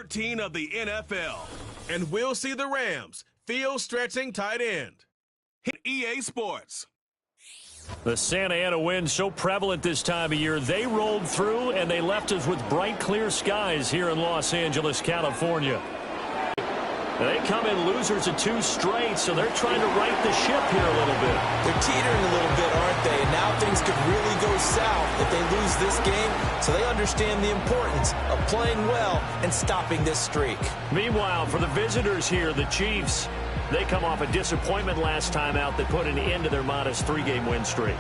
13 of the NFL. And we'll see the Rams field-stretching tight end. Hit EA Sports. The Santa Ana wind so prevalent this time of year. They rolled through, and they left us with bright, clear skies here in Los Angeles, California. They come in losers of 2 straight, so they're trying to right the ship here a little bit. They're teetering a little bit, aren't they? And now things could really go south if they lose this game, so they understand the importance of playing well and stopping this streak. Meanwhile, for the visitors here, the Chiefs, they come off a disappointment last time out that put an end to their modest 3-game win streak.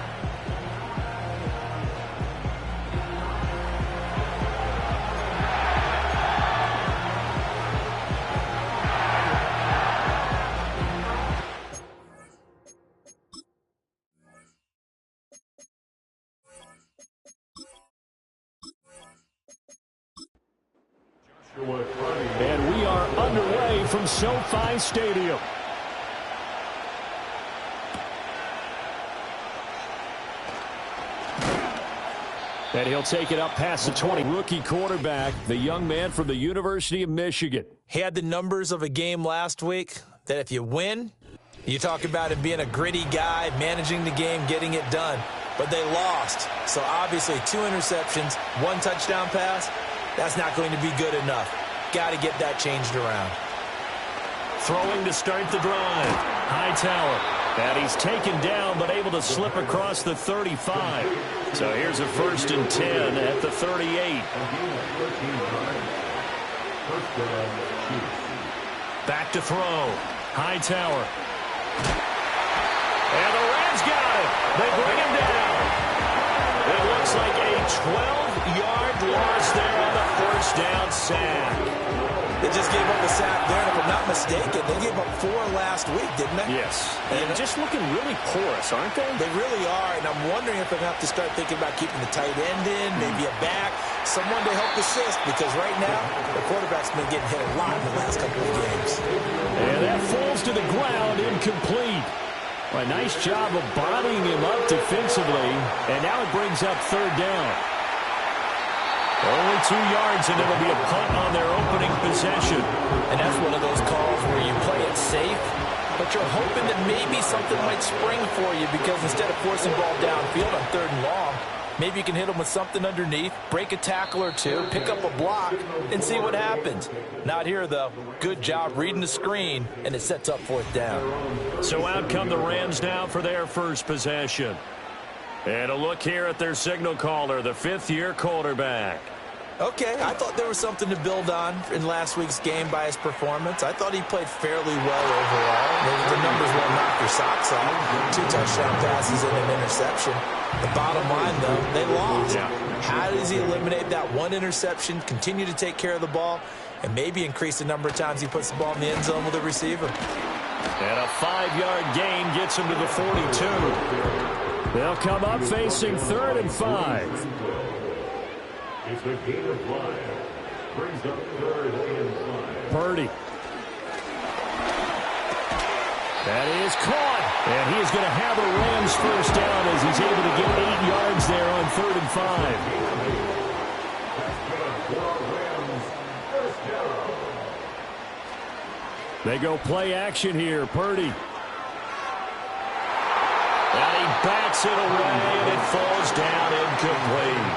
And we are underway from SoFi Stadium. And he'll take it up past the 20. Rookie quarterback, the young man from the University of Michigan. He had the numbers of a game last week that if you win, you talk about him being a gritty guy, managing the game, getting it done. But they lost. So obviously 2 interceptions, 1 touchdown pass, that's not going to be good enough. Got to get that changed around. Throwing to start the drive. Hightower. And he's taken down but able to slip across the 35. So here's a 1st and 10 at the 38. Back to throw. Hightower. And the Rams got him. They bring him down. It looks like a 12-yard loss there on the 1st down sack. They just gave up a sack there, and if I'm not mistaken, they gave up 4 last week, didn't they? Yes. And just looking really porous, aren't they? They really are, and I'm wondering if they're going to have to start thinking about keeping the tight end in, maybe a back, someone to help assist, because right now, the quarterback's been getting hit a lot in the last couple of games. And that falls to the ground, incomplete. Well, a nice job of bodying him up defensively, and now it brings up 3rd down. Only 2 yards, and it'll be a punt on their opening possession. And that's one of those calls where you play it safe, but you're hoping that maybe something might spring for you, because instead of forcing ball downfield on 3rd and long, maybe you can hit them with something underneath, break a tackle or 2, pick up a block, and see what happens. Not here, though. Good job reading the screen, and it sets up 4th down. So out come the Rams now for their first possession. And a look here at their signal caller, the 5th-year quarterback. Okay, I thought there was something to build on in last week's game by his performance. I thought he played fairly well overall. The numbers won't knock your socks off. 2 touchdown passes and an interception. The bottom line, though, they lost. Yeah. How does he eliminate that 1 interception, continue to take care of the ball, and maybe increase the number of times he puts the ball in the end zone with a receiver? And a 5-yard gain gets him to the 42. They'll come up facing 3rd and 5. It's a gain of 5. Brings up 3rd and 5. Purdy. That is caught. And he is going to have a Rams 1st down as he's able to get 8 yards there on 3rd and 5. They go play action here. Purdy. And he bats it away, and it falls down incomplete.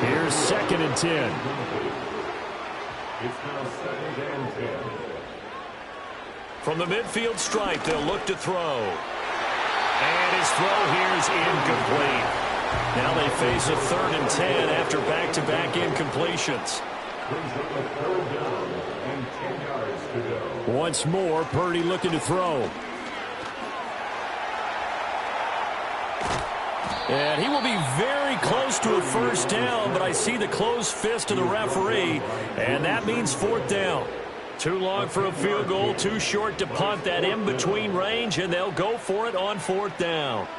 Here's 2nd and 10. It's now 2nd and 10. From the midfield stripe, they'll look to throw. And his throw here is incomplete. Now they face a 3rd and 10 after back-to-back incompletions. Brings up a 3rd down and 10 yards to go. Once more, Purdy looking to throw. And he will be very close to a 1st down, but I see the closed fist of the referee, and that means 4th down. Too long for a field goal, too short to punt that in-between range, and they'll go for it on 4th down.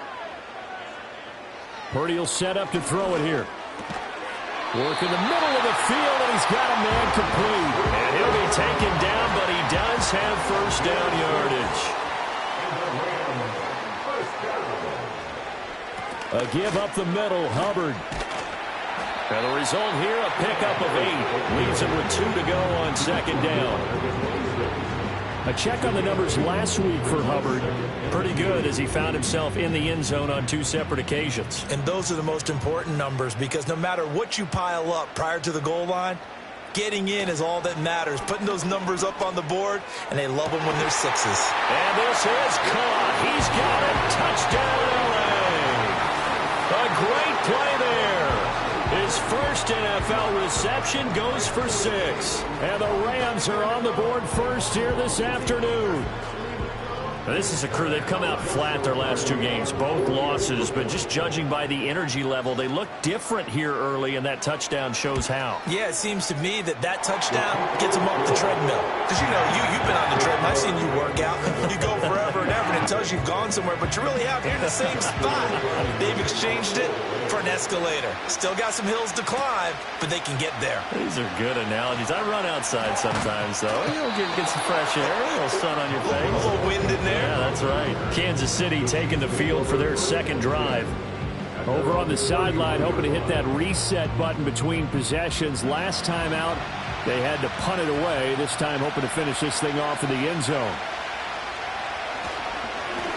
Purdy will set up to throw it here. Work in the middle of the field, and he's got a man complete. And he'll be taken down, but he does have 1st down yardage. A give up the middle, Hubbard. And the result here, a pickup of 8. Leaves him with 2 to go on second down. A check on the numbers last week for Hubbard. Pretty good as he found himself in the end zone on 2 separate occasions. And those are the most important numbers because no matter what you pile up prior to the goal line, getting in is all that matters. Putting those numbers up on the board, and they love them when they're 6s. And this is caught. He's got it. Touchdown, LA. A great play there. His first NFL reception goes for 6. And the Rams are on the board first here this afternoon. Now, this is a crew. They've come out flat their last 2 games, both losses, but just judging by the energy level, they look different here early, and that touchdown shows how. Yeah, it seems to me that touchdown gets them off the treadmill. Because, you've been on the treadmill. I've seen you work out. You go forever and ever, and it tells you you've gone somewhere, but you really have here in the same spot. They've exchanged it for an escalator. Still got some hills to climb, but they can get there. These are good analogies. I run outside sometimes, though. You'll get some fresh air, a little sun on your face. A little wind in there. Yeah, that's right. Kansas City taking the field for their second drive. Over on the sideline, hoping to hit that reset button between possessions. Last time out, they had to punt it away. This time, hoping to finish this thing off in the end zone.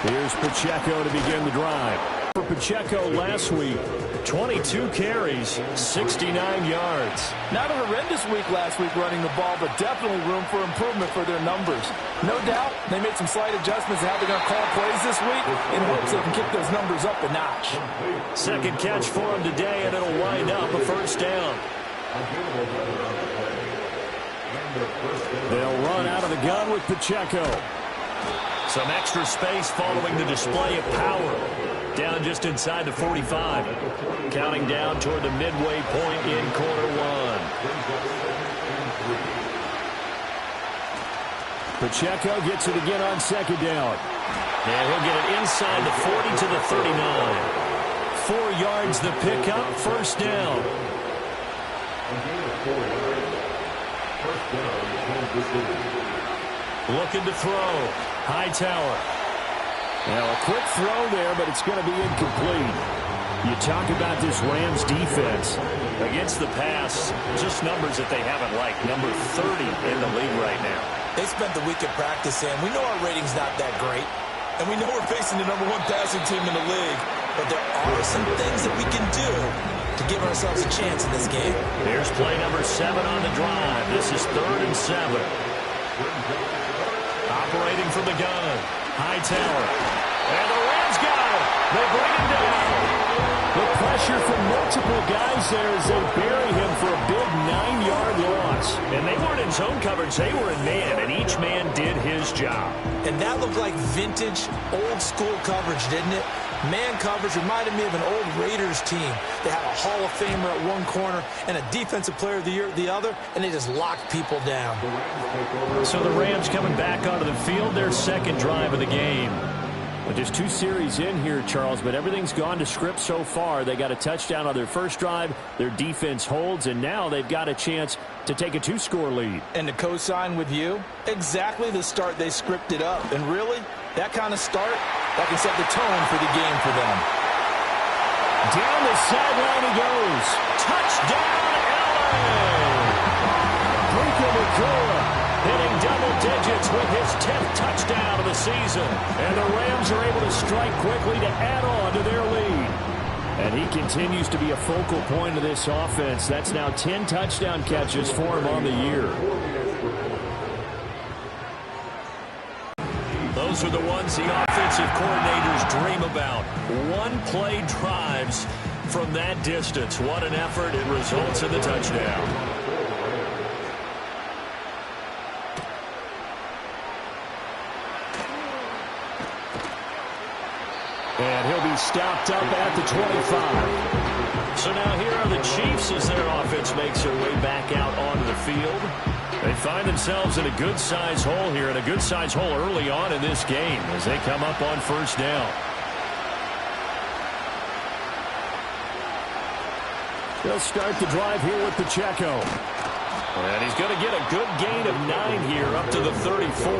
Here's Pacheco to begin the drive. For Pacheco last week, 22 carries, 69 yards. Not a horrendous week last week running the ball, but definitely room for improvement for their numbers. No doubt they made some slight adjustments to how they're going to call plays this week in hopes they can kick those numbers up a notch. Second catch for him today, and it'll wind up a first down. They'll run out of the gun with Pacheco. Some extra space following the display of power. Down just inside the 45. Counting down toward the midway point in quarter 1. Pacheco gets it again on second down. And he'll get it inside the 40 to the 39. 4 yards the pickup, first down. Looking to throw. Hightower. Now a quick throw there, but it's going to be incomplete. You talk about this Rams defense. Against the pass, just numbers that they haven't liked. Number 30 in the league right now. They spent the week at practice, and we know our rating's not that great. And we know we're facing the number 1 passing team in the league. But there are some things that we can do to give ourselves a chance in this game. Here's play number 7 on the drive. This is 3rd and 7. Operating from the gun. Hightower. And the Rams got it. They bring him down. The pressure from multiple guys there as they bury him for a big 9-yard loss. And they weren't in zone coverage. They were in man, and each man did his job. And that looked like vintage, old-school coverage, didn't it? Man coverage reminded me of an old Raiders team. They had a Hall of Famer at one corner and a Defensive Player of the Year at the other, and they just locked people down. So the Rams coming back onto the field, their second drive of the game. Well, just 2 series in here, Charles, but everything's gone to script so far. They got a touchdown on their first drive. Their defense holds, and now they've got a chance to take a 2-score lead. And to co-sign with you, exactly the start they scripted up. And really, that kind of start, that can set the tone for the game for them. Down the sideline he goes. Touchdown, LA! Puka Nacua hitting double digits with his 10th touchdown of the season. And the Rams are able to strike quickly to add on to their lead. And he continues to be a focal point of this offense. That's now 10 touchdown catches for him on the year. Those are the ones the offensive coordinators dream about. One-play drives from that distance. What an effort. It results in the touchdown. And he'll be stopped up at the 25. So now here are the Chiefs as their offense makes their way back out onto the field. They find themselves in a good-sized hole here, and a good-sized hole early on in this game as they come up on first down. They'll start the drive here with Pacheco. And he's going to get a good gain of 9 here up to the 34.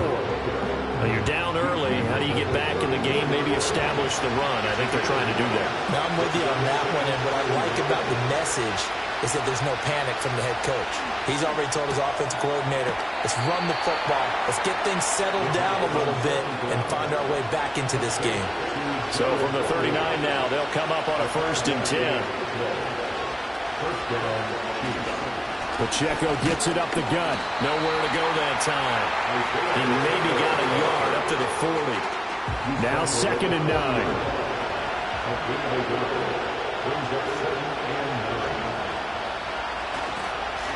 Now you're down early. How do you get back in the game, maybe establish the run? I think they're trying to do that. Now I'm with you on that one, and what I like about the message is that there's no panic from the head coach. He's already told his offensive coordinator, let's run the football, let's get things settled down a little bit and find our way back into this game. So from the 39 now, they'll come up on a 1st and 10. Pacheco gets it up the gut. Nowhere to go that time. He maybe got a yard up to the 40. Now 2nd and 9.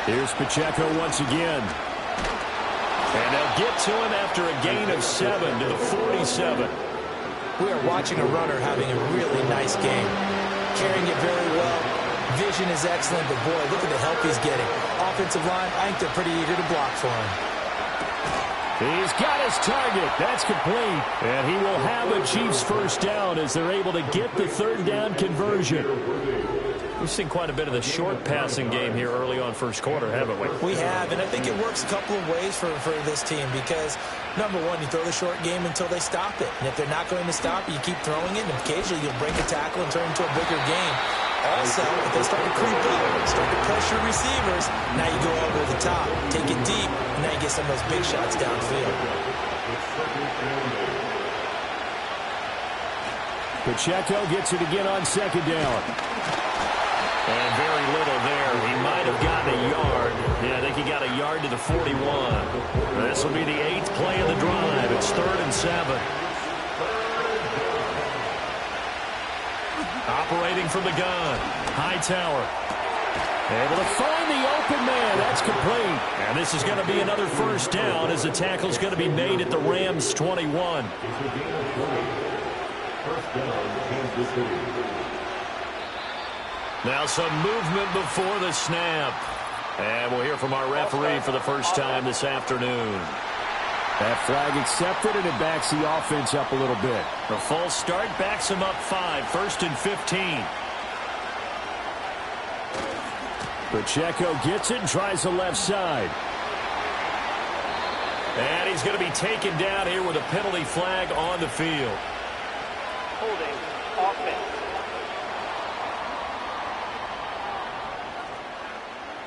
Here's Pacheco once again. And they'll get to him after a gain of 7 to the 47. We are watching a runner having a really nice game. Carrying it very well. Vision is excellent, but boy, look at the help he's getting. Offensive line, I think they're pretty eager to block for him. He's got his target. That's complete. And he will have a Chiefs first down as they're able to get the 3rd down conversion. We've seen quite a bit of the short passing game here early on first quarter, haven't we? We have, and I think it works a couple of ways for this team because, number one, you throw the short game until they stop it. And if they're not going to stop it, you keep throwing it, and occasionally you'll break a tackle and turn it into a bigger game. Also, if they start to creep up, start to pressure receivers, now you go over the top, take it deep, and now you get some of those big shots downfield. Pacheco gets it again on 2nd down. And very little there. He might have gotten a yard. Yeah, I think he got a yard to the 41. This will be the 8th play of the drive. It's 3rd and 7. Operating from the gun. Hightower. Able to find the open man. That's complete. And this is going to be another first down as the tackle's going to be made at the Rams' 21. Now some movement before the snap. And we'll hear from our referee for the first time this afternoon. That flag accepted, and it backs the offense up a little bit. The false start backs him up 5, 1st and 15. Pacheco gets it and tries the left side. And he's going to be taken down here with a penalty flag on the field. Holding offense.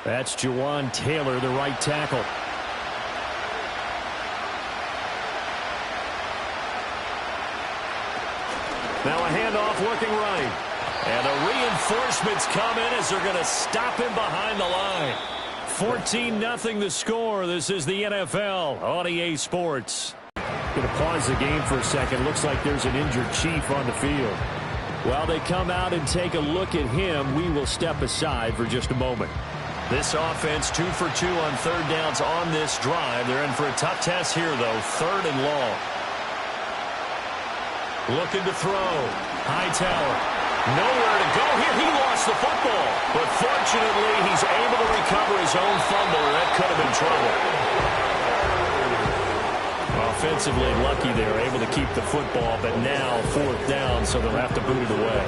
That's Jawan Taylor, the right tackle. Now a handoff looking right. And the reinforcements come in as they're going to stop him behind the line. 14-0 the score. This is the NFL on EA Sports. Going to pause the game for a second. Looks like there's an injured Chief on the field. While they come out and take a look at him, we will step aside for just a moment. This offense 2 for 2 on 3rd downs on this drive. They're in for a tough test here, though. 3rd and long. Looking to throw. Hightower. Nowhere to go here. He lost the football. But fortunately, he's able to recover his own fumble. That could have been trouble. Offensively lucky they were able to keep the football, but now 4th down, so they'll have to boot it away.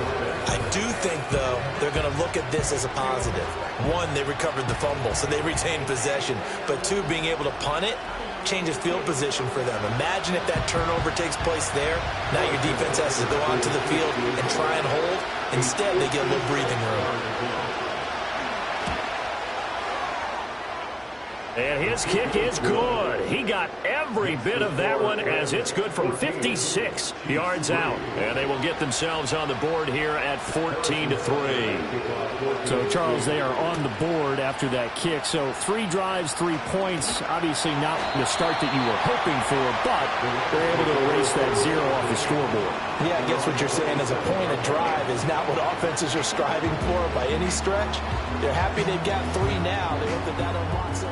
I do think, though, they're going to look at this as a positive. 1, they recovered the fumble, so they retained possession. But 2, being able to punt it changes field position for them. Imagine if that turnover takes place there. Now your defense has to go onto the field and try and hold. Instead, they get a little breathing room. And his kick is good. He got every bit of that one as it's good from 56 yards out. And they will get themselves on the board here at 14-3. So, Charles, they are on the board after that kick. So 3 drives, 3 points. Obviously not the start that you were hoping for, but they're able to erase that 0 off the scoreboard. Yeah, I guess what you're saying is a point of drive is not what offenses are striving for by any stretch. They're happy they've got 3 now. They hope that unlocks it.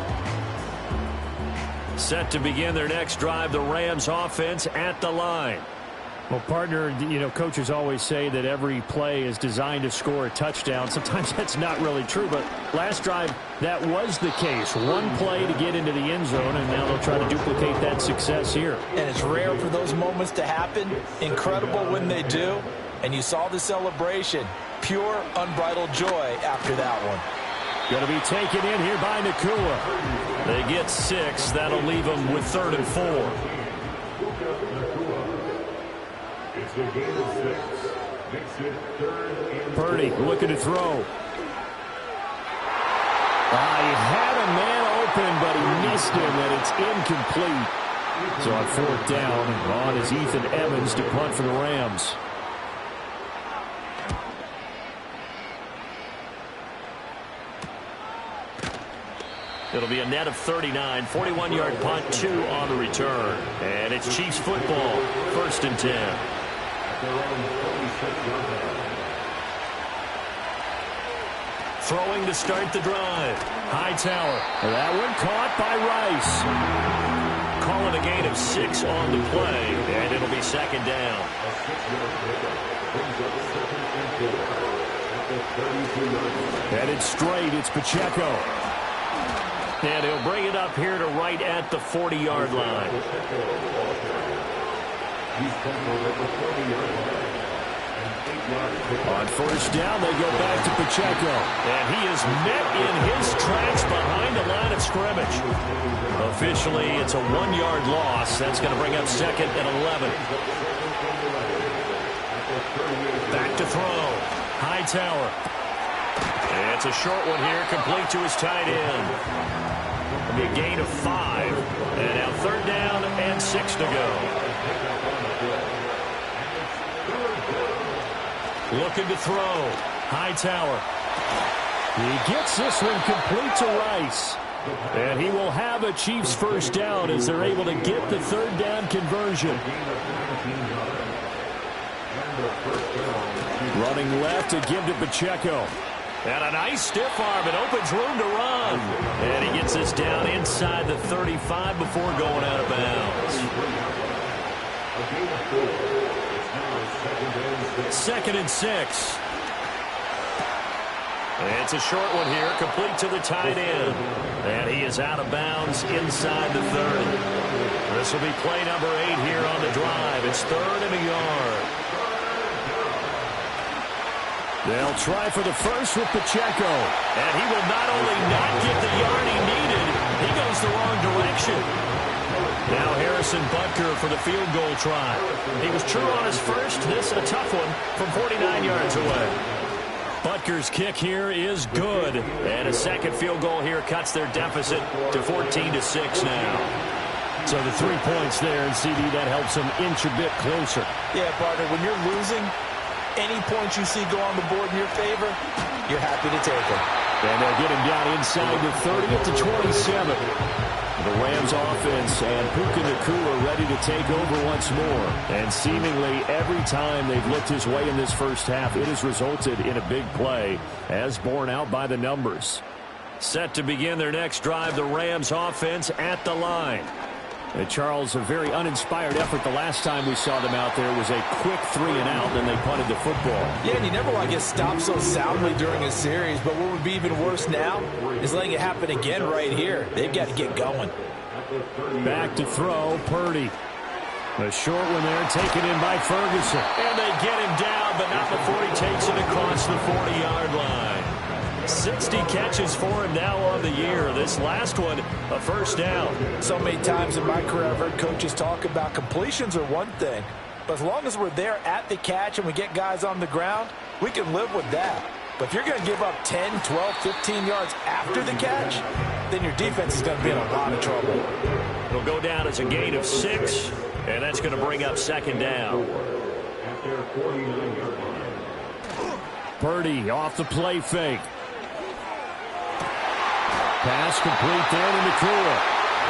Set to begin their next drive, the Rams offense at the line. Well, partner, coaches always say that every play is designed to score a touchdown. Sometimes that's not really true, but last drive, that was the case. 1 play to get into the end zone, and now they'll try to duplicate that success here. And it's rare for those moments to happen. Incredible when they do. And you saw the celebration. Pure, unbridled joy after that one. Going to be taken in here by Nacua. They get 6. That'll leave them with 3rd and 4. It's a gain of 6. Makes it 3rd and 4. Purdy looking to throw. He had a man open, but he missed him, and it's incomplete. So on fourth down, on is Ethan Evans to punt for the Rams. It'll be a net of 39, 41-yard punt, 2 on the return. And it's Chiefs football, 1st and 10. Throwing to start the drive. Hightower. That one caught by Rice. Calling a gain of 6 on the play, and it'll be 2nd down. Headed straight, it's Pacheco. And he'll bring it up here to right at the 40-yard line. On first down, they go back to Pacheco. And he is met in his tracks behind the line of scrimmage. Officially, it's a 1-yard loss. That's going to bring up 2nd and 11. Back to throw. Hightower. And it's a short one here, complete to his tight end. It'll be a gain of 5. And now 3rd down and 6 to go. Looking to throw. Hightower. He gets this one complete to Rice. And he will have a Chiefs first down as they're able to get the 3rd down conversion. Running left to give to Pacheco. And a nice stiff arm. It opens room to run. And he gets this down inside the 35 before going out of bounds. 2nd and 6. It's a short one here, complete to the tight end. And he is out of bounds inside the 30. This will be play number 8 here on the drive. It's 3rd and a yard. They'll try for the first with Pacheco. And he will not only not get the yard he needed, he goes the wrong direction. Now Harrison Butker for the field goal try. He was true on his first. This a tough one from 49 yards away. Butker's kick here is good. And a second field goal here cuts their deficit to 14-6 now. So the 3 points there, and CD, that helps them inch a bit closer. Yeah, partner, when you're losing, any points you see go on the board in your favor, you're happy to take them. And they'll get him down inside the 30 to 27. The Rams offense and Puka Nacua ready to take over once more. And seemingly every time they've looked his way in this first half, it has resulted in a big play, as borne out by the numbers. Set to begin their next drive, the Rams offense at the line. And Charles, a very uninspired effort the last time we saw them out there was a quick 3 and out, then they punted the football. Yeah, and you never want to get stopped so soundly during a series, but what would be even worse now is letting it happen again right here. They've got to get going. Back to throw, Purdy. A short one there, taken in by Ferguson. And they get him down, but not before he takes it across the 40-yard line. 60 catches for him now on the year. This last one, a first down. So many times in my career, I've heard coaches talk about completions are one thing. But as long as we're there at the catch and we get guys on the ground, we can live with that. But if you're going to give up 10, 12, 15 yards after the catch, then your defense is going to be in a lot of trouble. It'll go down as a gain of 6, and that's going to bring up 2nd down. Purdy off the play fake. Pass complete there to Nacua.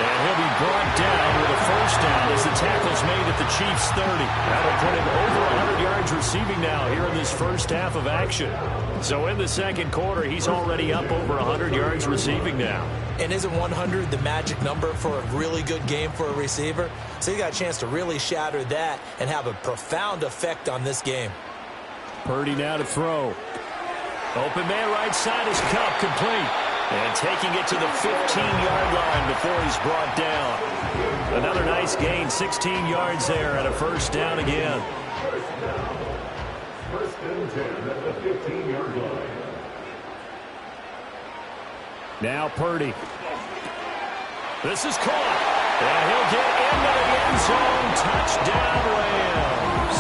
And he'll be brought down with a first down as the tackle's made at the Chiefs' 30. That'll put him over 100 yards receiving now here in this first half of action. So in the second quarter, he's already up over 100 yards receiving now. And isn't 100 the magic number for a really good game for a receiver? So he got a chance to really shatter that and have a profound effect on this game. Purdy now to throw. Open man right side is Kupp, complete. And taking it to the 15-yard line before he's brought down. Another nice gain, 16 yards there and a first down again. First and 10 at the 15-yard line. Now Purdy. This is caught. And he'll get into the end zone. Touchdown Rams.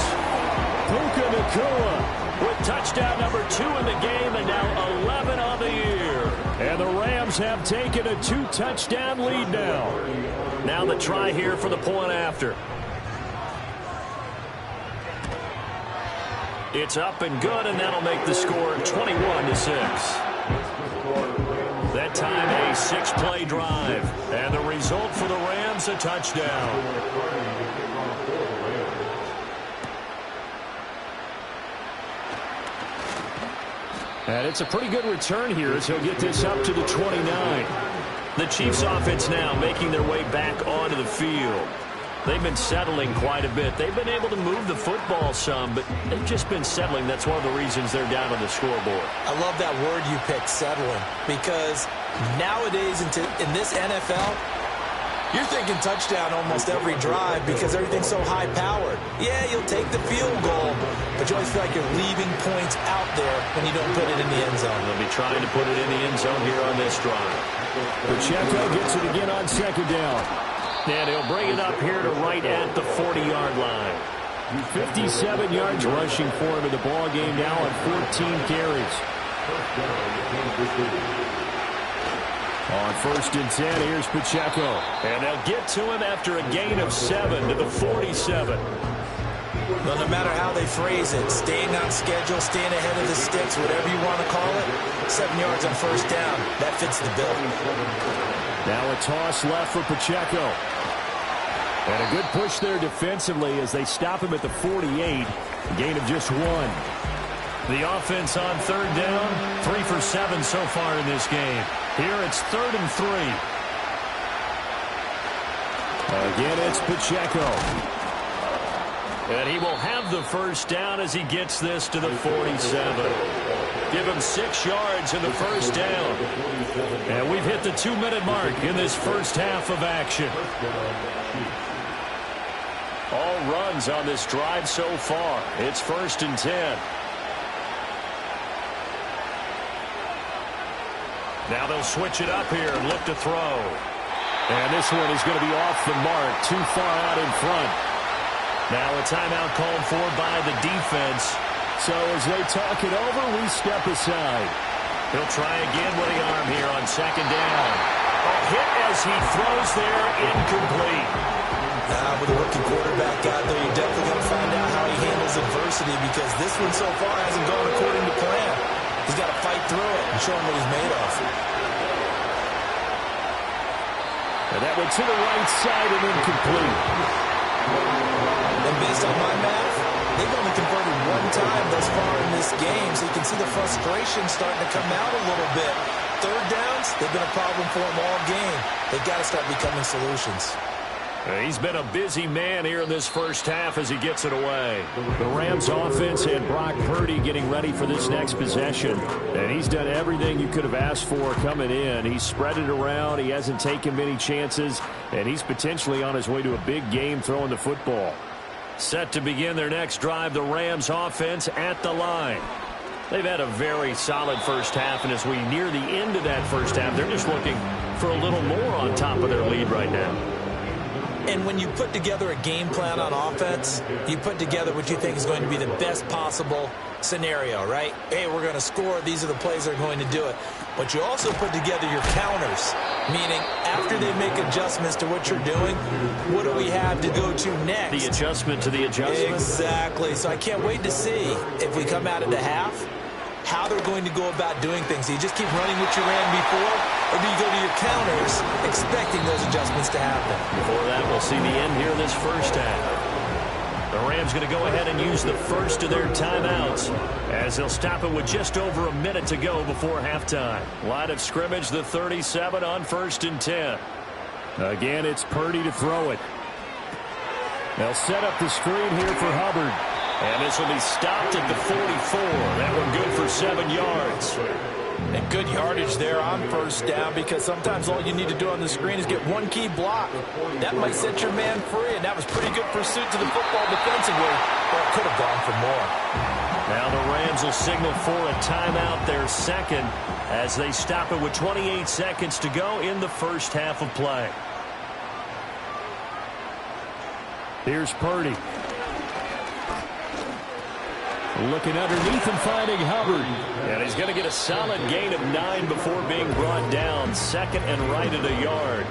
Puka Nacua with touchdown number 2 in the game and now 11 on the year. And the Rams have taken a 2-touchdown lead now. Now the try here for the point after. It's up and good, and that'll make the score 21-6. That time a 6-play drive. And the result for the Rams, a touchdown. And it's a pretty good return here as he'll get this up to the 29. The Chiefs offense now making their way back onto the field. They've been settling quite a bit. They've been able to move the football some, but they've just been settling. That's one of the reasons they're down on the scoreboard. I love that word you picked, settling, because nowadays in this NFL, you're thinking touchdown almost every drive because everything's so high-powered. Yeah, you'll take the field goal, but you always feel like you're leaving points out there when you don't put it in the end zone. They'll be trying to put it in the end zone here on this drive. Pacheco gets it again on second down. And he'll bring it up here to right at the 40-yard line. 57 yards rushing for him in the ball game now on 14 carries. On 1st and 10, here's Pacheco. And they'll get to him after a gain of 7 to the 47. Well, no matter how they phrase it, staying on schedule, staying ahead of the sticks, whatever you want to call it, 7 yards on 1st down, that fits the bill. Now a toss left for Pacheco. And a good push there defensively as they stop him at the 48. A gain of just 1. The offense on 3rd down, 3 for 7 so far in this game. Here it's 3rd and 3. Again, it's Pacheco. And he will have the 1st down as he gets this to the 47. Give him 6 yards in the 1st down. And we've hit the 2-minute mark in this first half of action. All runs on this drive so far. It's 1st and 10. Now they'll switch it up here and look to throw. And this one is going to be off the mark, too far out in front. Now a timeout called for by the defense. So as they talk it over, we step aside. He'll try again with the arm here on 2nd down. A hit as he throws there, incomplete. With a rookie quarterback out there, you're definitely going to find out how he handles adversity because this one so far hasn't gone according to plan. He's got to fight through it and show him what he's made of. And that went to the right side and incomplete. And based on my math, they've only converted 1 time thus far in this game, so you can see the frustration starting to come out a little bit. 3rd downs, they've been a problem for him all game. They've got to start becoming solutions. He's been a busy man here in this first half as he gets it away. The Rams offense had Brock Purdy getting ready for this next possession. And he's done everything you could have asked for coming in. He's spread it around. He hasn't taken many chances. And he's potentially on his way to a big game throwing the football. Set to begin their next drive, the Rams offense at the line. They've had a very solid first half, and as we near the end of that first half, they're just looking for a little more on top of their lead right now. And when you put together a game plan on offense, you put together what you think is going to be the best possible scenario, right? Hey, we're going to score. These are the plays that are going to do it. But you also put together your counters, meaning after they make adjustments to what you're doing, what do we have to go to next? The adjustment to the adjustment? Exactly. So I can't wait to see if we come out of the half, how they're going to go about doing things. Do you just keep running what you ran before, or do you go to your counters expecting those adjustments to happen? Before that, we'll see the end here in this first half. The Rams going to go ahead and use the first of their timeouts as they'll stop it with just over a minute to go before halftime. Line of scrimmage, the 37 on 1st and 10. Again, it's Purdy to throw it. They'll set up the screen here for Hubbard. And this will be stopped at the 44. That one good for 7 yards. And good yardage there on 1st down because sometimes all you need to do on the screen is get one key block. That might set your man free, and that was pretty good pursuit to the football defensively, but it could have gone for more. Now the Rams will signal for a timeout, their second, as they stop it with 28 seconds to go in the first half of play. Here's Purdy. Looking underneath and finding Hubbard. And he's going to get a solid gain of 9 before being brought down. Second and right at a yard.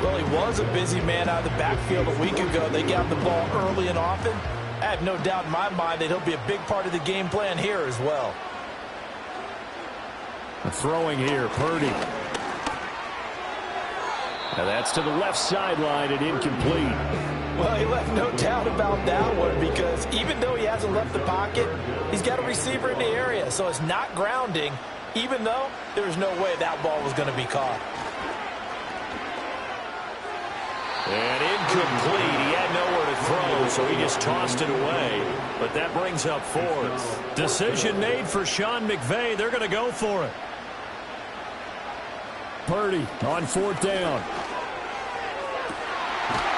Well, he was a busy man out of the backfield a week ago. They got the ball early and often. I have no doubt in my mind that he'll be a big part of the game plan here as well. Throwing here, Purdy. And that's to the left sideline and incomplete. Well, he left no doubt about that one because even though he hasn't left the pocket, he's got a receiver in the area, so it's not grounding, even though there's no way that ball was going to be caught. And incomplete. He had nowhere to throw, so he just tossed it away. But that brings up fourth. Decision made for Sean McVay. They're going to go for it. Purdy on 4th down.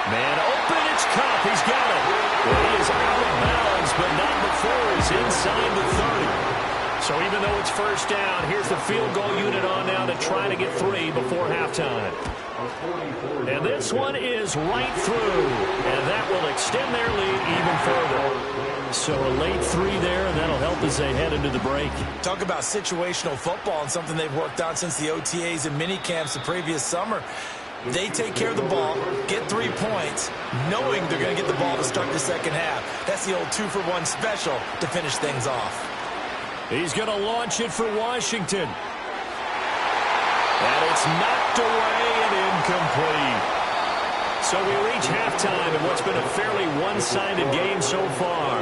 Man open, it's Kupp. He's got it. Well, he is out of bounds, but not before he's inside the 30. So even though it's first down, here's the field goal unit on now to try to get 3 before halftime. And this one is right through, and that will extend their lead even further. So a late 3 there, and that'll help as they head into the break. Talk about situational football and something they've worked on since the OTAs and mini camps the previous summer. They take care of the ball, get 3 points, knowing they're going to get the ball to start the second half. That's the old 2-for-1 special to finish things off. He's going to launch it for Washington. And it's knocked away and incomplete. So we reach halftime in what's been a fairly one-sided game so far.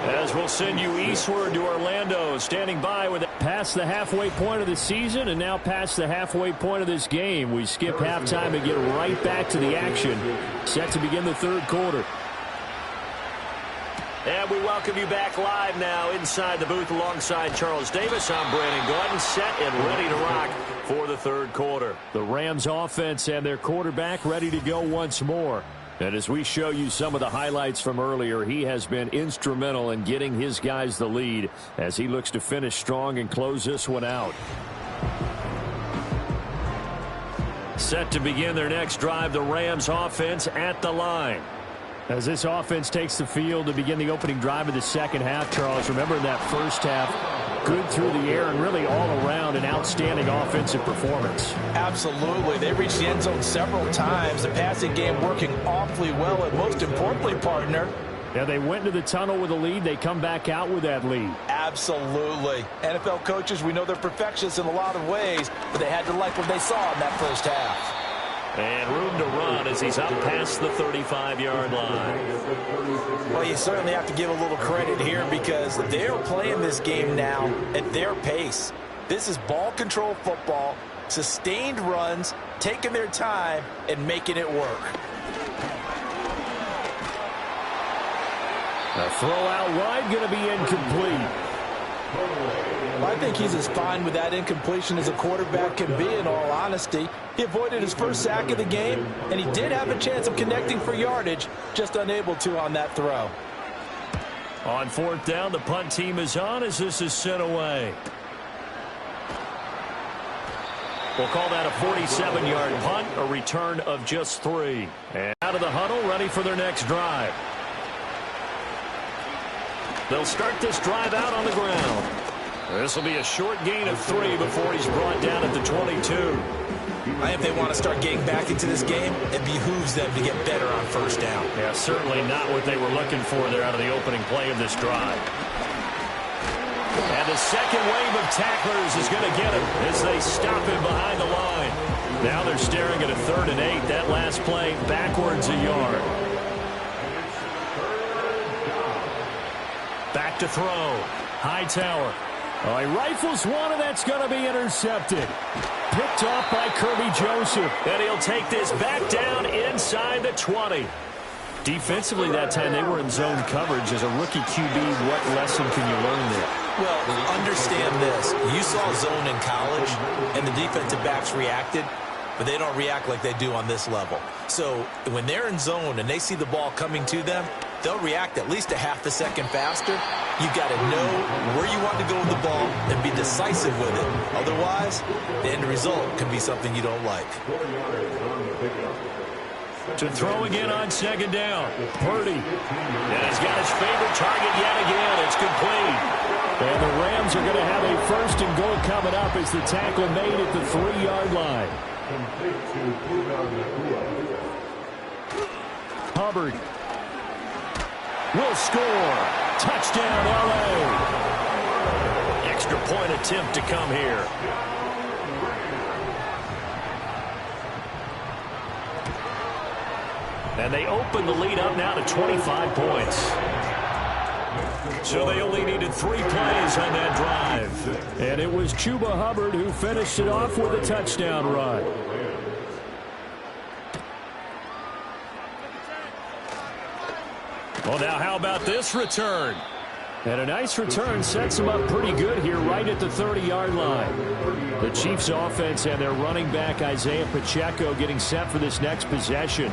As we'll send you eastward to Orlando, standing by with past the halfway point of the season and now past the halfway point of this game. We skip halftime and get right back to the action. Set to begin the 3rd quarter. And we welcome you back live now inside the booth alongside Charles Davis. I'm Brandon Gordon, set and ready to rock for the 3rd quarter. The Rams offense and their quarterback ready to go once more. And as we show you some of the highlights from earlier, he has been instrumental in getting his guys the lead as he looks to finish strong and close this one out. Set to begin their next drive, the Rams offense at the line. As this offense takes the field to begin the opening drive of the second half, Charles, remember in that first half, good through the air and really all around an outstanding offensive performance. Absolutely. They reached the end zone several times. The passing game working awfully well, and most importantly, partner, yeah, they went into the tunnel with a lead. They come back out with that lead. Absolutely. NFL coaches, we know they're perfectionists in a lot of ways, but they had to like what they saw in that first half. And room to run as he's up past the 35-yard line. Well, you certainly have to give a little credit here because they're playing this game now at their pace. This is ball control football, sustained runs, taking their time, and making it work. A throw out wide going to be incomplete. Well, I think he's as fine with that incompletion as a quarterback can be, in all honesty. He avoided his first sack of the game, and he did have a chance of connecting for yardage, just unable to on that throw. On 4th down, the punt team is on as this is sent away. We'll call that a 47-yard punt, a return of just 3. And out of the huddle, ready for their next drive. They'll start this drive out on the ground. This will be a short gain of 3 before he's brought down at the 22. I think if they want to start getting back into this game, it behooves them to get better on first down. Yeah, certainly not what they were looking for there out of the opening play of this drive. And the second wave of tacklers is going to get him as they stop him behind the line. Now they're staring at a 3rd and 8. That last play backwards a yard. Back to throw. Hightower. Oh, he rifles one, and that's going to be intercepted. Picked off by Kirby Joseph. And he'll take this back down inside the 20. Defensively that time, they were in zone coverage. As a rookie QB, what lesson can you learn there? Well, understand this. You saw zone in college, and the defensive backs reacted, but they don't react like they do on this level. So when they're in zone and they see the ball coming to them, they'll react at least a half a second faster. You've got to know where you want to go with the ball and be decisive with it. Otherwise, the end result can be something you don't like. To throw again on second down. Purdy. And he's got his favorite target yet again. It's complete. And the Rams are going to have a first and goal coming up as the tackle made at the 3-yard line. Hubbard will score. Touchdown, L.A. Extra point attempt to come here. And they open the lead up now to 25 points. So they only needed 3 plays on that drive. And it was Chuba Hubbard who finished it off with a touchdown run. Well, now how about this return? And a nice return sets them up pretty good here right at the 30-yard line. The Chiefs offense and their running back Isaiah Pacheco getting set for this next possession.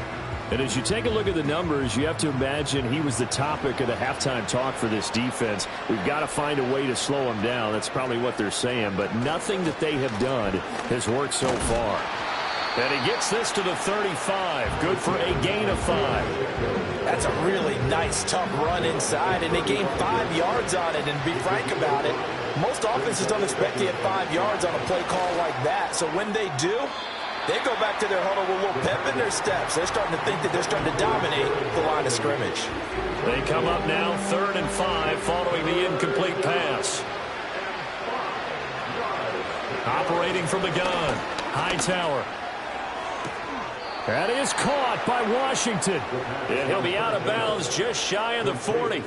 And as you take a look at the numbers, you have to imagine he was the topic of the halftime talk for this defense. We've got to find a way to slow him down. That's probably what they're saying. But nothing that they have done has worked so far. And he gets this to the 35. Good for a gain of 5. That's a really nice, tough run inside, and they gained 5 yards on it. And to be frank about it, most offenses don't expect to get 5 yards on a play call like that. So when they do, they go back to their huddle with a little pep in their steps. They're starting to think that they're starting to dominate the line of scrimmage. They come up now 3rd and 5 following the incomplete pass. Operating from the gun, Hightower. That is caught by Washington. And he'll be out of bounds just shy of the 40.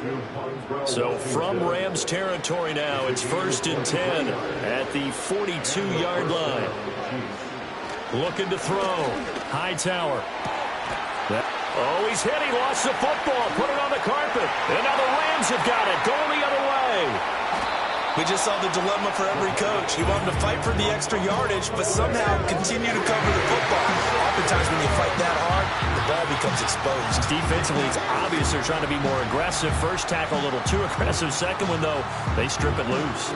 So from Rams territory now, it's 1st and 10 at the 42-yard line. Looking to throw. Hightower. Oh, he's hit. He lost the football. Put it on the carpet. And now the Rams have got it. Going the other way. We just saw the dilemma for every coach. He wanted to fight for the extra yardage, but somehow continue to cover the football. Oftentimes when you fight that hard, the ball becomes exposed. Defensively, it's obvious they're trying to be more aggressive. First tackle a little too aggressive. Second one, though, they strip it loose.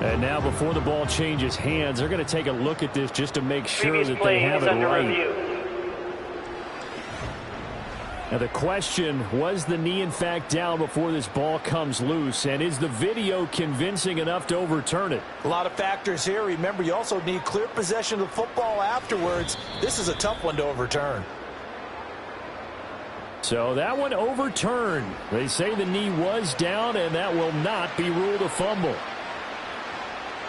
And now before the ball changes hands, they're going to take a look at this just to make sure that they have it right. Now the question, was the knee in fact down before this ball comes loose? And is the video convincing enough to overturn it? A lot of factors here. Remember, you also need clear possession of the football afterwards. This is a tough one to overturn. So that one overturned. They say the knee was down, and that will not be ruled a fumble.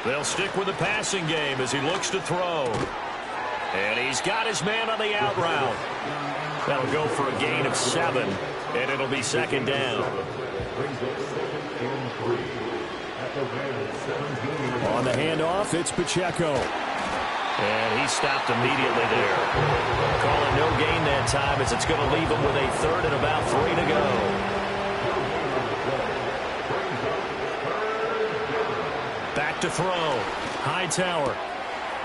They'll stick with the passing game as he looks to throw. And he's got his man on the out route. That'll go for a gain of 7, and it'll be 2nd down. On the handoff, it's Pacheco. And he stopped immediately there. Calling no gain that time as it's going to leave him with a 3rd and about 3 to go. Back to throw. Hightower.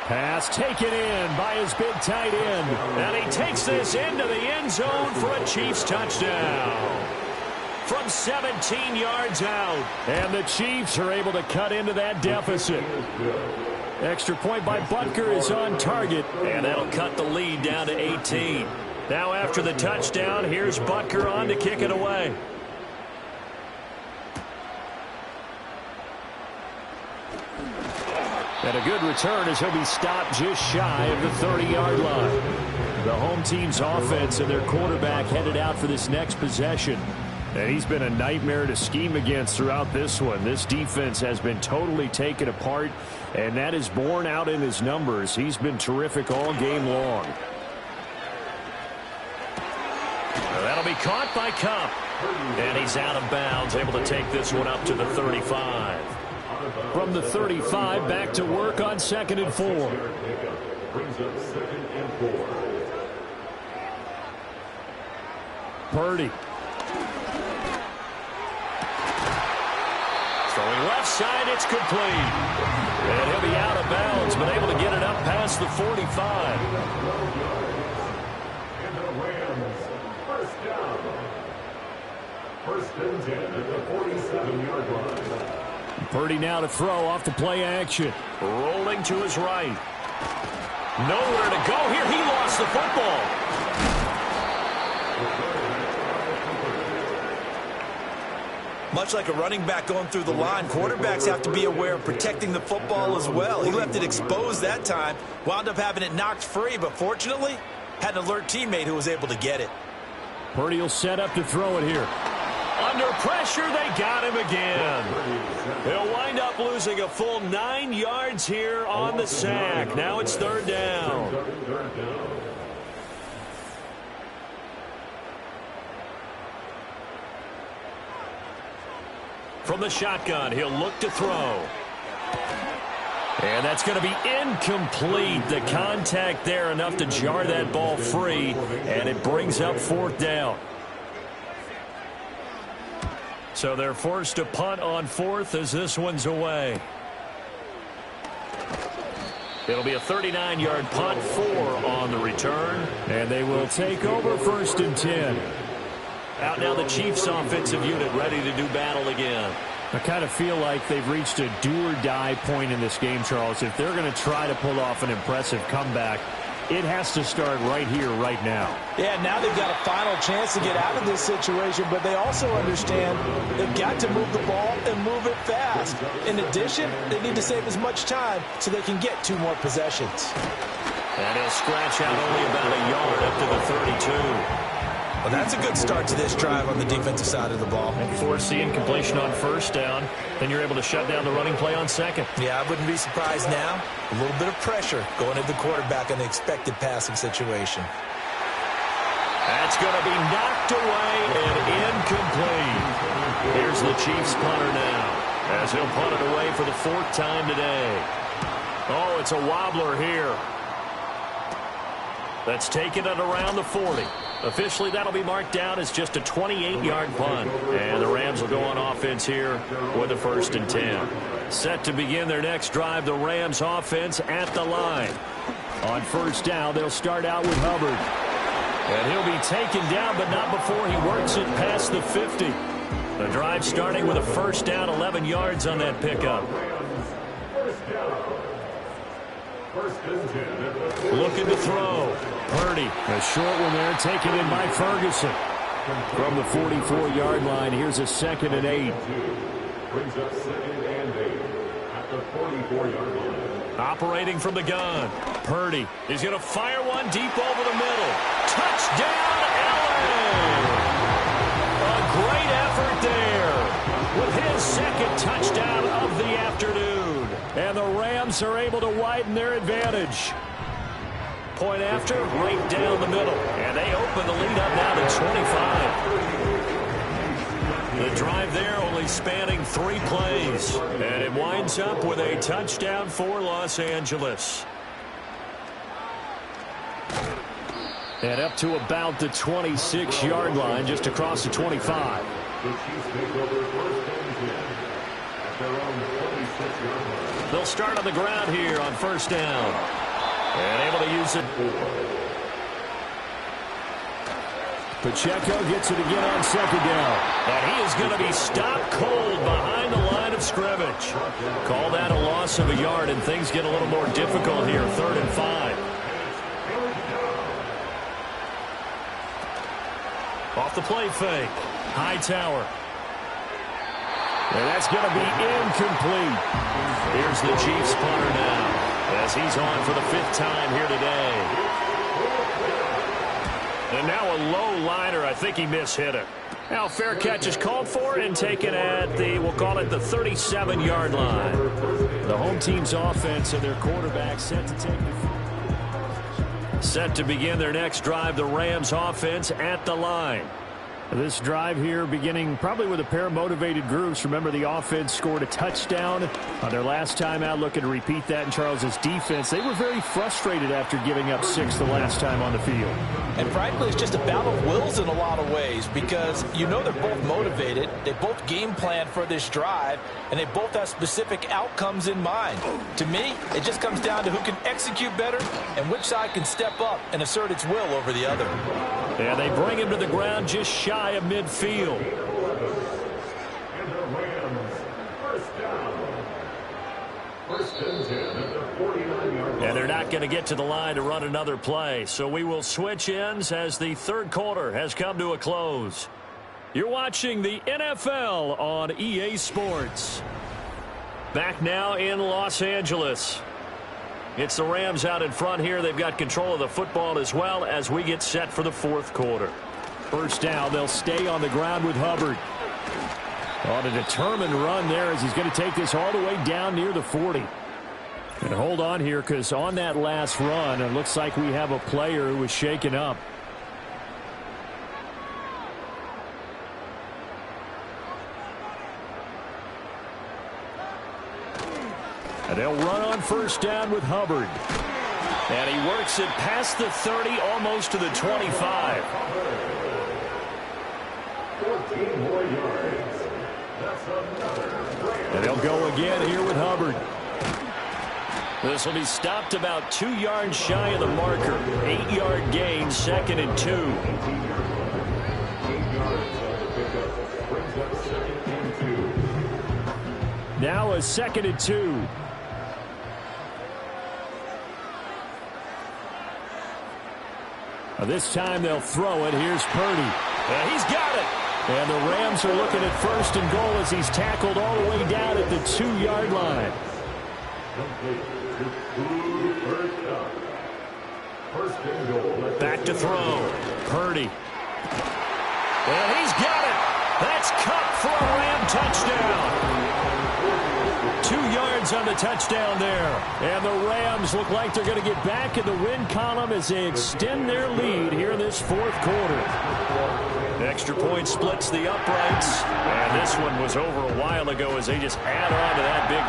Pass taken in by his big tight end. And he takes this into the end zone for a Chiefs touchdown. From 17 yards out. And the Chiefs are able to cut into that deficit. Extra point by Butker is on target. And that'll cut the lead down to 18. Now after the touchdown, here's Butker on to kick it away. And a good return as he'll be stopped just shy of the 30-yard line. The home team's offense and their quarterback headed out for this next possession. And he's been a nightmare to scheme against throughout this one. This defense has been totally taken apart, and that is borne out in his numbers. He's been terrific all game long. That'll be caught by Kupp. And he's out of bounds, able to take this one up to the 35. From the 35, back to work on 2nd and 4. Brings up 2nd and 4. Purdy. Throwing left side, it's complete. And he'll be out of bounds, but able to get it up past the 45. And the Rams, first down. 1st and 10 at the 47-yard line. Purdy now to throw off the play action. Rolling to his right. Nowhere to go here. He lost the football. Much like a running back going through the line, quarterbacks have to be aware of protecting the football as well. He left it exposed that time, wound up having it knocked free, but fortunately, had an alert teammate who was able to get it. Purdy will set up to throw it here. Under pressure, they got him again. He'll wind up losing a full 9 yards here on the sack. Now it's third down. From the shotgun, he'll look to throw. And that's going to be incomplete. The contact there enough to jar that ball free, and it brings up fourth down. So they're forced to punt on fourth as this one's away. It'll be a 39-yard punt, 4 on the return. And they will take over first and 10. Out now the Chiefs offensive unit ready to do battle again. I kind of feel like they've reached a do-or-die point in this game, Charles. If they're going to try to pull off an impressive comeback, it has to start right here, right now. Yeah, now they've got a final chance to get out of this situation, but they also understand they've got to move the ball and move it fast. In addition, they need to save as much time so they can get 2 more possessions. And he'll scratch out only about a yard up to the 32. Well, that's a good start to this drive on the defensive side of the ball. And force the incompletion on first down. Then you're able to shut down the running play on second. Yeah, I wouldn't be surprised now. A little bit of pressure going at the quarterback in the expected passing situation. That's going to be knocked away and incomplete. Here's the Chiefs punter now, as he'll punt it away for the 4th time today. Oh, it's a wobbler here. That's taken it around the 40. Officially, that'll be marked down as just a 28-yard punt. And the Rams will go on offense here with a 1st and 10. Set to begin their next drive, the Rams offense at the line. On first down, they'll start out with Hubbard. And he'll be taken down, but not before he works it past the 50. The drive starting with a 1st down, 11 yards on that pickup. Looking to throw. Purdy, a short one there, taken in by Ferguson. From the 44-yard line, here's a 2nd and 8. Brings up 2nd and 8 at the 44-yard line. Operating from the gun. Purdy is going to fire one deep over the middle. Touchdown, LA! A great effort there with his 2nd touchdown of the afternoon. And the Rams are able to widen their advantage. Point after, right down the middle. And they open the lead up now to 25. The drive there only spanning 3 plays. And it winds up with a touchdown for Los Angeles. And up to about the 26-yard line, just across the 25. The Chiefs take over 1st and 10 at their own 26-yard line. They'll start on the ground here on 1st down. And able to use it. Pacheco gets it again on 2nd down. And he is going to be stopped cold behind the line of scrimmage. Call that a loss of a yard, and things get a little more difficult here. 3rd and 5. Off the play fake. Hightower. And that's going to be incomplete. Here's the Chiefs punter now, as he's on for the 5th time here today. And now a low liner. I think he mishit it. Now fair catch is called for and taken at the, we'll call it the 37-yard line. The home team's offense and their quarterback set to take the... Set to begin their next drive, the Rams offense at the line. This drive here beginning probably with a pair of motivated groups. Remember, the offense scored a touchdown on their last time out, looking to repeat that in Charles's defense. They were very frustrated after giving up 6 the last time on the field. And frankly, it's just a battle of wills in a lot of ways, because you know they're both motivated, they both game plan for this drive, and they both have specific outcomes in mind. To me, it just comes down to who can execute better and which side can step up and assert its will over the other. And they bring him to the ground just shy of midfield. And the Rams, 1st down. And they're not going to get to the line to run another play. So we will switch ends as the third quarter has come to a close. You're watching the NFL on EA Sports. Back now in Los Angeles. It's the Rams out in front here. They've got control of the football as well as we get set for the fourth quarter. First down, they'll stay on the ground with Hubbard. On a determined run there as he's going to take this all the way down near the 40. And hold on here because on that last run, it looks like we have a player who was shaken up. And they'll run on first down with Hubbard. And he works it past the 30, almost to the 25. 14 more yards. That's another. And they'll go again here with Hubbard. This will be stopped about 2 yards shy of the marker. 8-yard gain, 2nd and 2. 8 yards on the pickup. Brings up 2nd and 2. Now a 2nd and 2. This time they'll throw it. Here's Purdy. And he's got it. And the Rams are looking at 1st and goal as he's tackled all the way down at the 2-yard line. Back to throw. Purdy. And he's got it. That's Kupp for a Ram touchdown. 2 yards on the touchdown there. And the Rams look like they're going to get back in the win column as they extend their lead here in this fourth quarter. Extra point splits the uprights. And this one was over a while ago as they just add on to that big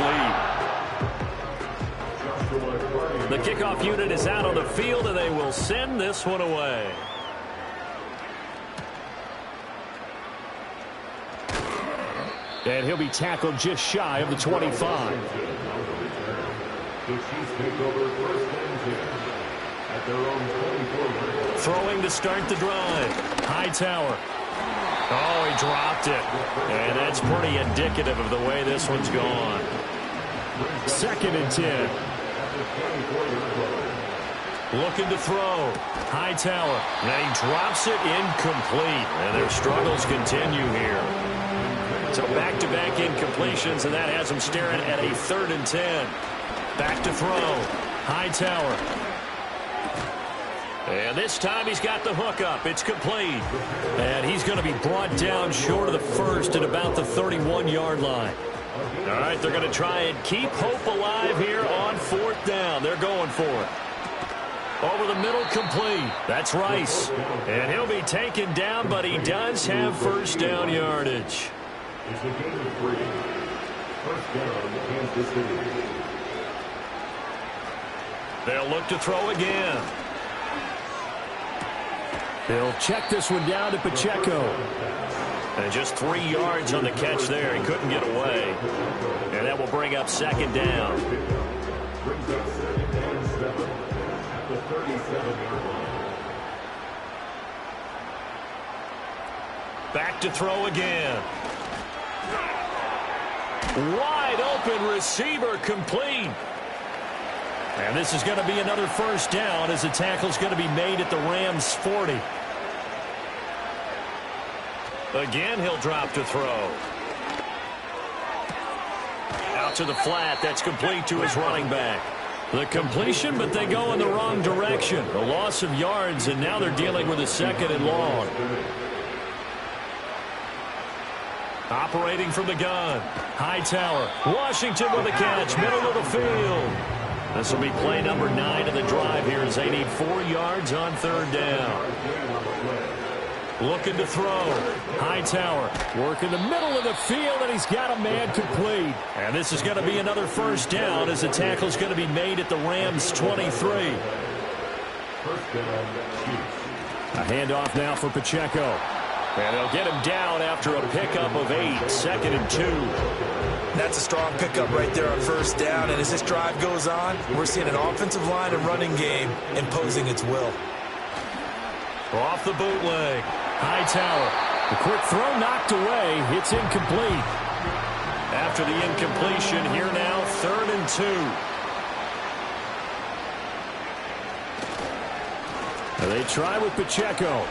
lead. The kickoff unit is out on the field, and they will send this one away. And he'll be tackled just shy of the 25. The Chiefs take over 1st and 10 at their own 24. Throwing to start the drive. Hightower. Oh, he dropped it. And that's pretty indicative of the way this one's gone. 2nd and 10. Looking to throw. Hightower. And he drops it incomplete. And their struggles continue here. So back-to-back incompletions, and that has them staring at a 3rd and 10. Back to throw. Hightower. And this time he's got the hook up. It's complete. And he's going to be brought down short of the first at about the 31-yard line. All right, they're going to try and keep hope alive here on 4th down. They're going for it. Over the middle, complete. That's Rice. And he'll be taken down, but he does have 1st down yardage. It's a game of 3. 1st down, Kansas City. They'll look to throw again. They'll check this one down to Pacheco. And just 3 yards on the catch there. He couldn't get away. And that will bring up 2nd down. Brings up 2nd and 7 at the 37-yard line. Back to throw again. Wide open receiver, complete. And this is going to be another 1st down as the tackle's going to be made at the Rams' 40. Again, he'll drop to throw. Out to the flat. That's complete to his running back. The completion, but they go in the wrong direction. A loss of yards, and now they're dealing with a 2nd and long. Operating from the gun. Hightower. Washington with the catch. Middle of the field. This will be play number 9 of the drive here as they need 4 yards on 3rd down. Looking to throw. Hightower. Work in the middle of the field, and he's got a man complete. And this is going to be another 1st down as the tackle's going to be made at the Rams' 23. 1st down, Chiefs. A handoff now for Pacheco. And they'll get him down after a pickup of 8, 2nd and 2. That's a strong pickup right there on 1st down. And as this drive goes on, we're seeing an offensive line and running game imposing its will. Off the bootleg. Hightower. The quick throw knocked away. It's incomplete. After the incompletion, here now, 3rd and 2. And they try with Pacheco.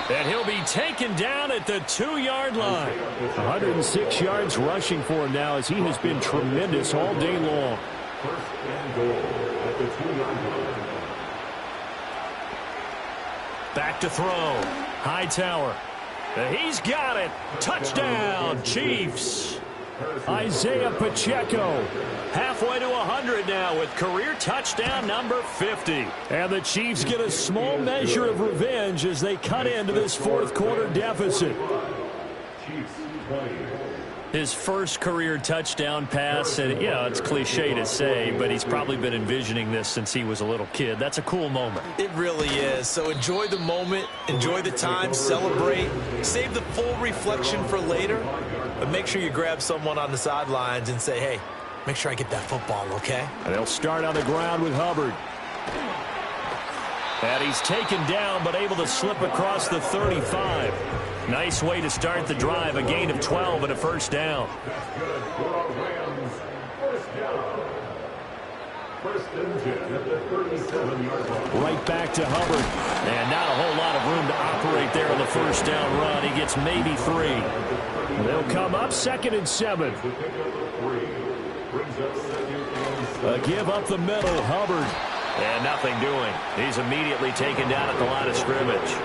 And he'll be taken down at the 2-yard line. 106 yards rushing for him now as he has been tremendous all day long. First and goal at the 2-yard line. Back to throw. Hightower. He's got it. Touchdown, Chiefs. Isaiah Pacheco. Halfway to 100 now with career touchdown number 50. And the Chiefs get a small measure of revenge as they cut into this fourth quarter deficit. Chiefs 20. His first career touchdown pass, and yeah, it's cliche to say, but he's probably been envisioning this since he was a little kid. That's a cool moment. It really is. So enjoy the moment, enjoy the time, celebrate, save the full reflection for later, but make sure you grab someone on the sidelines and say, hey, make sure I get that football, okay? And they'll start on the ground with Hubbard. And he's taken down, but able to slip across the 35. Nice way to start the drive, a gain of 12 and a first down. That's good for our Rams. First down. First and 10 at the 37-yard line. Right back to Hubbard. And not a whole lot of room to operate there on the first down run. He gets maybe 3. And they'll come up 2nd and 7. To pick up the 3. Brings up 2nd and 7. Give up the middle, Hubbard. And nothing doing. He's immediately taken down at the line of scrimmage.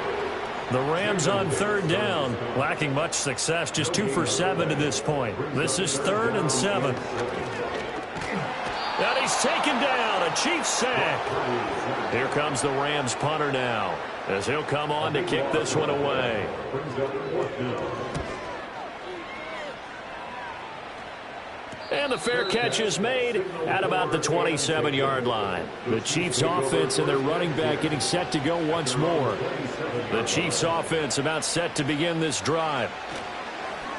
The Rams on 3rd down, lacking much success, just 2 for 7 to this point. This is 3rd and 7. And he's taken down, a Chiefs sack. Here comes the Rams punter now, as he'll come on to kick this one away. And the fair catch is made at about the 27-yard line. The Chiefs offense and their running back getting set to go once more. The Chiefs offense about set to begin this drive.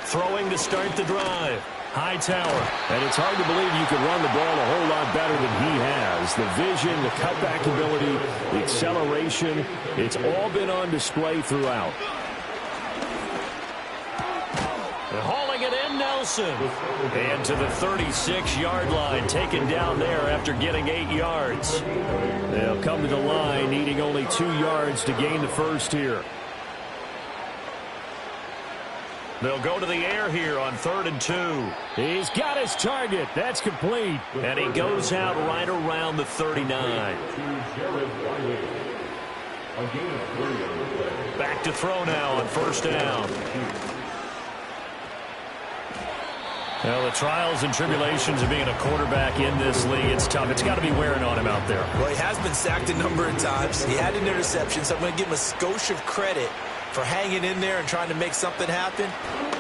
Throwing to start the drive. Hightower. And it's hard to believe you can run the ball a whole lot better than he has. The vision, the cutback ability, the acceleration, it's all been on display throughout. Hauling it in, Nelson. And to the 36-yard line, taken down there after getting 8 yards. They'll come to the line, needing only 2 yards to gain the first here. They'll go to the air here on 3rd and 2. He's got his target. That's complete. And he goes out right around the 39. Back to throw now on 1st down. Well, the trials and tribulations of being a quarterback in this league, it's tough. It's got to be wearing on him out there. Well, he has been sacked a number of times. He had an interception, so I'm going to give him a skosh of credit for hanging in there and trying to make something happen,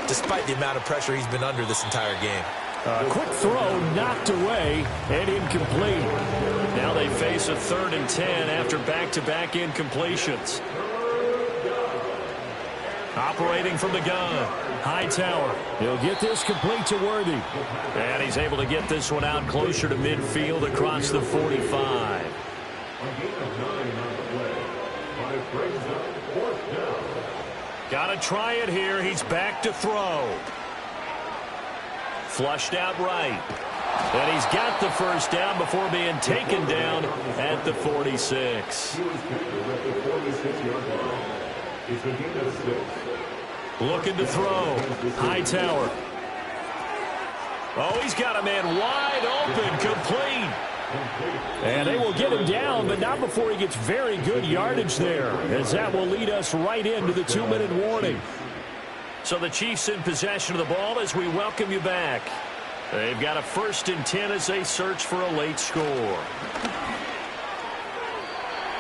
despite the amount of pressure he's been under this entire game. Quick throw knocked away and incomplete. Now they face a 3rd and 10 after back-to-back incompletions. Operating from the gun. Hightower. He'll get this complete to Worthy. And he's able to get this one out closer to midfield across the 45. Got to try it here. He's back to throw. Flushed out right. And he's got the first down before being taken down at the 46. Looking to throw. Hightower. Oh, he's got a man wide open, complete. And they will get him down, but not before he gets very good yardage there, as that will lead us right into the 2-minute warning. So the Chiefs in possession of the ball as we welcome you back. They've got a 1st and 10 as they search for a late score.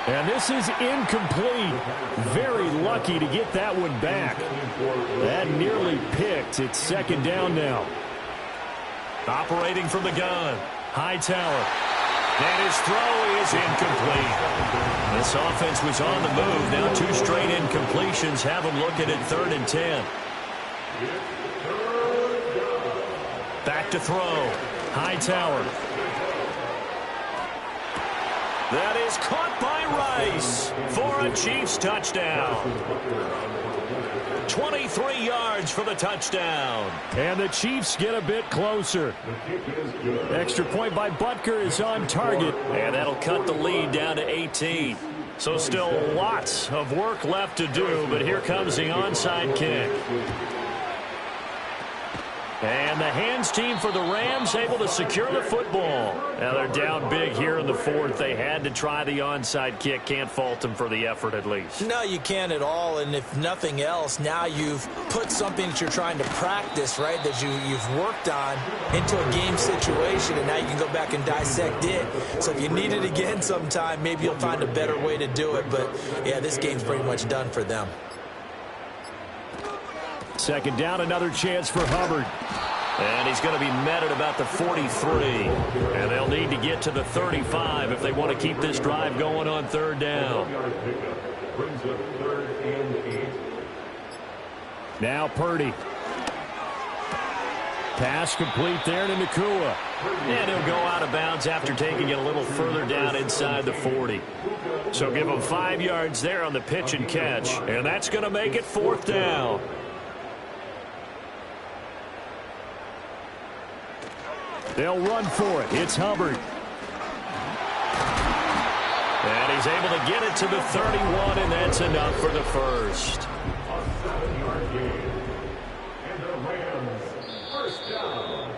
And this is incomplete. Very lucky to get that one back. That nearly picked. It's 2nd down now. Operating from the gun. Hightower. And his throw is incomplete. This offense was on the move. Now 2 straight incompletions have them looking at 3rd and 10. Back to throw. Hightower. That is caught by Rice for a Chiefs touchdown. 23 yards for the touchdown. And the Chiefs get a bit closer. Extra point by Butker is on target. And that'll cut the lead down to 18. So still lots of work left to do, but here comes the onside kick. And the hands team for the Rams able to secure the football. Now they're down big here in the fourth. They had to try the onside kick. Can't fault them for the effort at least. No, you can't at all. And if nothing else, now you've put something that you're trying to practice, right, that you've worked on into a game situation, and now you can go back and dissect it. So if you need it again sometime, maybe you'll find a better way to do it. But, yeah, this game's pretty much done for them. Second down, another chance for Hubbard. And he's going to be met at about the 43. And they'll need to get to the 35 if they want to keep this drive going on third down. Now Purdy. Pass complete there to Nacua. And he'll go out of bounds after taking it a little further down inside the 40. So give him 5 yards there on the pitch and catch. And that's going to make it fourth down. They'll run for it. It's Hubbard. And he's able to get it to the 31, and that's enough for the first. A 7-yard gain. And the Rams first down.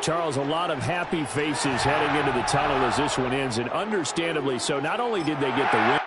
Charles, a lot of happy faces heading into the tunnel as this one ends, and understandably so. Not only did they get the win,